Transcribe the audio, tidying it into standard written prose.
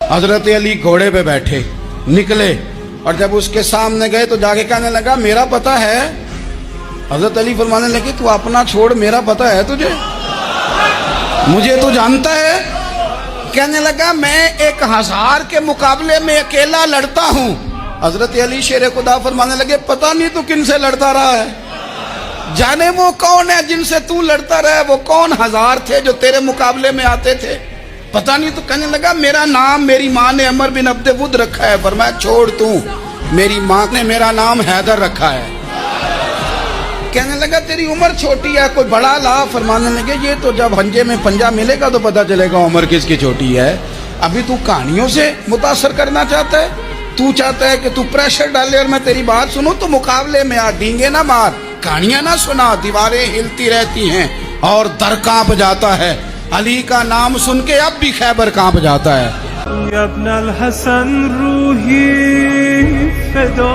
हजरत अली घोड़े पे बैठे निकले और जब उसके सामने गए तो जाके कहने लगा मेरा पता है। हजरत अली फरमाने लगे तू अपना छोड़, मेरा पता है तुझे, मुझे तू जानता है। कहने लगा मैं 1000 के मुकाबले में अकेला लड़ता हूं। हजरत अली शेर खुदा फरमाने लगे पता नहीं तू किन से लड़ता रहा है, जाने वो कौन है जिनसे तू लड़ता रहा है, वो कौन 1000 थे जो तेरे मुकाबले में आते थे, पता नहीं। तो कहने लगा मेरा नाम मेरी माँ ने अमर बिन अब्दे वुद रखा है। फरमाया छोड़ तू, मेरी माँ ने मेरा नाम हैदर रखा है। कहने लगा तेरी उम्र छोटी है, कोई बड़ा ला। फरमाने लगे ये तो जब पंजे में पंजा मिलेगा तो पता चलेगा उम्र किसकी छोटी है। अभी तू कहानियों से मुतासर करना चाहता है, तू चाहता है कि तू प्रेशर डाले और मैं तेरी बात सुनूं, तो मुकाबले में आ, डींगे ना मार, कहानियां ना सुना, दीवारें हिलती रहती हैं और दर कांप जाता है। अली का नाम सुन के अब भी खैबर कांप जाता है। या इब्न अल हसन रूही फिदा